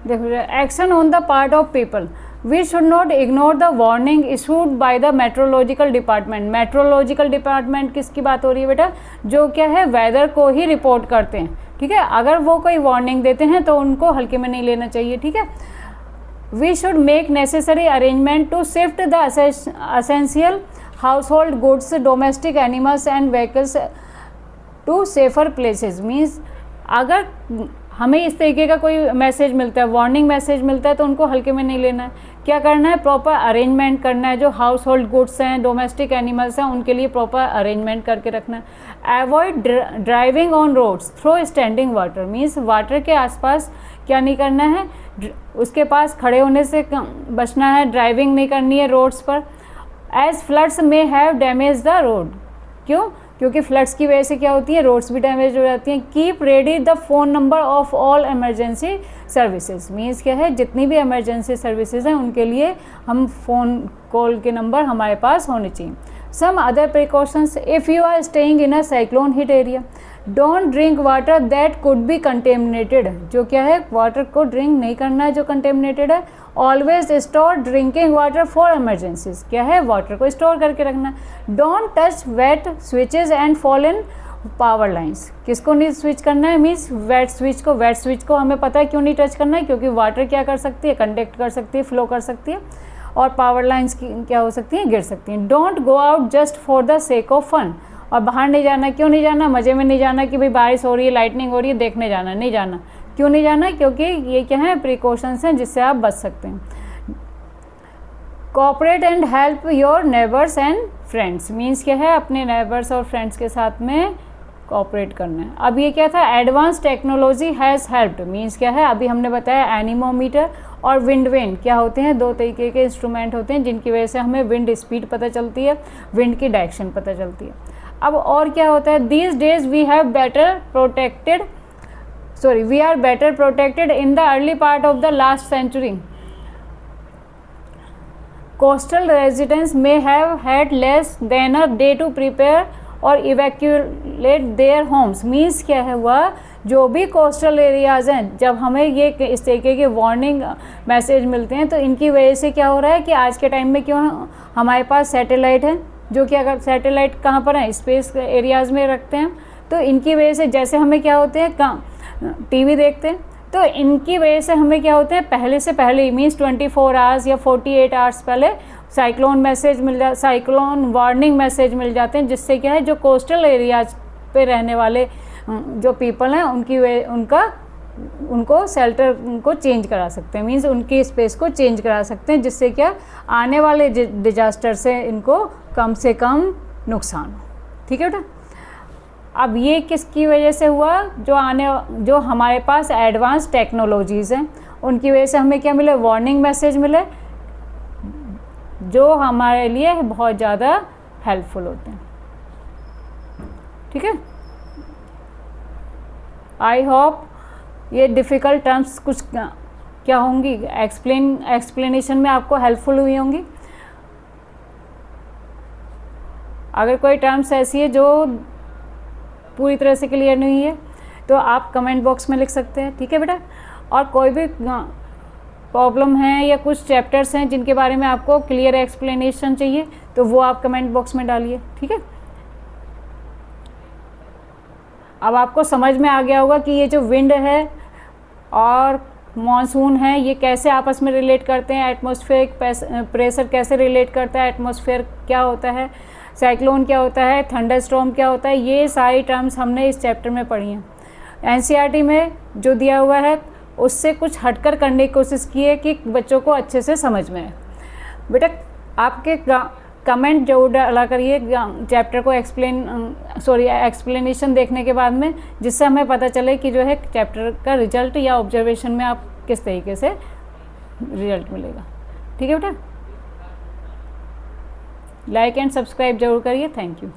देखो, action on the part of people. We should not ignore the warning issued by the meteorological department. Meteorological department किसकी बात हो रही है बेटा, जो क्या है, वेदर को ही रिपोर्ट करते हैं। ठीक है, अगर वो कोई वार्निंग देते हैं तो उनको हल्के में नहीं लेना चाहिए। ठीक है, we should make necessary arrangement to shift the essential household goods, domestic animals and vehicles to safer places. Means अगर हमें इस तरीके का कोई मैसेज मिलता है, वार्निंग मैसेज मिलता है, तो उनको हल्के में नहीं लेना है। क्या करना है, प्रॉपर अरेंजमेंट करना है। जो हाउस होल्ड गुड्स हैं, डोमेस्टिक एनिमल्स हैं, उनके लिए प्रॉपर अरेंजमेंट करके रखना है। Avoid driving on roads through standing water. Means water के आसपास क्या नहीं करना है, उसके पास खड़े होने से बचना है, ड्राइविंग नहीं करनी है रोड्स पर। एज फ्लड्स में हैव डैमेज द रोड। क्यों, क्योंकि फ्लड्स की वजह से क्या होती है, रोड्स भी डैमेज हो जाती हैं। Keep ready the phone number of all emergency services. Means क्या है, जितनी भी इमरजेंसी सर्विसेज हैं उनके लिए हम फ़ोन कॉल के नंबर हमारे पास होने चाहिए। Some other precautions: if you are staying in a cyclone hit area, don't drink water that could be contaminated. जो क्या है, वाटर को ड्रिंक नहीं करना है जो कंटेमिनेटेड है. Always store drinking water for emergencies. क्या है, वाटर को स्टोर करके रखना. Don't touch wet switches and fallen power lines. किसको नहीं स्विच करना है, मीन्स वेट स्विच को. वेट स्विच को हमें पता है क्यों नहीं टच करना है, क्योंकि वाटर क्या कर सकती है, कंडक्ट कर सकती है, फ्लो कर सकती है, और पावर लाइन्स की क्या हो सकती हैं, गिर सकती हैं. Don't go out just for the sake of fun. और बाहर नहीं जाना. क्यों नहीं जाना, मज़े में नहीं जाना कि भाई बारिश हो रही है, लाइटनिंग हो रही है, देखने जाना. नहीं जाना. क्यों नहीं जाना, क्योंकि ये क्या है, प्रिकॉशंस हैं जिससे आप बच सकते हैं. Cooperate and help your neighbours and friends. Means क्या है, अपने नेबर्स और फ्रेंड्स के साथ में कोऑपरेट करना है. अब ये क्या था, advance technology has helped. Means क्या है, अभी हमने बताया एनीमोमीटर और विंड वेन क्या होते हैं, दो तरीके के इंस्ट्रूमेंट होते हैं जिनकी वजह से हमें विंड स्पीड पता चलती है, विंड की डायरेक्शन पता चलती है. अब और क्या होता है, these days we are better protected in the early part of the last century. Coastal residents may have had less than a day to prepare और इवैक्यूएट देयर होम्स. मीन्स क्या है, वह जो भी कोस्टल एरियाज़ हैं, जब हमें ये इस तरीके के वार्निंग मैसेज मिलते हैं तो इनकी वजह से क्या हो रहा है कि आज के टाइम में क्यों हमारे पास सैटेलाइट है, जो कि अगर सैटेलाइट कहाँ पर है, स्पेस एरियाज़ में रखते हैं, तो इनकी वजह से जैसे हमें क्या होते हैं, टीवी देखते हैं, तो इनकी वजह से हमें क्या होते हैं, पहले से पहले मीन्स 24 आवर्स या 48 आवर्स पहले साइक्लोन वार्निंग मैसेज मिल जाते हैं, जिससे क्या है, जो कोस्टल एरियाज पे रहने वाले जो पीपल हैं उनको शेल्टर को चेंज करा सकते हैं. मीन्स उनकी स्पेस को चेंज करा सकते हैं, जिससे क्या आने वाले डिजास्टर से इनको कम से कम नुकसान हो. ठीक है बेटा. अब ये किसकी वजह से हुआ, जो हमारे पास एडवांस टेक्नोलॉजीज़ हैं उनकी वजह से हमें क्या मिले, वार्निंग मैसेज मिले, जो हमारे लिए बहुत ज़्यादा हेल्पफुल होते हैं. ठीक है. आई होप ये डिफ़िकल्ट टर्म्स कुछ क्या होंगी, एक्सप्लेनेशन में आपको हेल्पफुल हुई होंगी. अगर कोई टर्म्स ऐसी है जो पूरी तरह से क्लियर नहीं है तो आप कमेंट बॉक्स में लिख सकते हैं. ठीक है बेटा. और कोई भी प्रॉब्लम है या कुछ चैप्टर्स हैं जिनके बारे में आपको क्लियर एक्सप्लेनेशन चाहिए तो वो आप कमेंट बॉक्स में डालिए. ठीक है. अब आपको समझ में आ गया होगा कि ये जो विंड है और मॉनसून है ये कैसे आपस में रिलेट करते हैं, एटमॉस्फेरिक प्रेशर कैसे रिलेट करता है, एटमॉस्फेयर क्या होता है, साइक्लोन क्या होता है, थंडरस्टॉर्म क्या होता है, ये सारी टर्म्स हमने इस चैप्टर में पढ़ी हैं. एनसीईआरटी में जो दिया हुआ है उससे कुछ हटकर करने की कोशिश की है कि बच्चों को अच्छे से समझ में आए. बेटा आपके कमेंट जरूर डाला करिए चैप्टर को एक्सप्लेनेशन देखने के बाद में, जिससे हमें पता चले कि जो है चैप्टर का रिजल्ट या ऑब्जर्वेशन में आप किस तरीके से रिजल्ट मिलेगा. ठीक है बेटा. लाइक एंड सब्सक्राइब जरूर करिए. Thank you.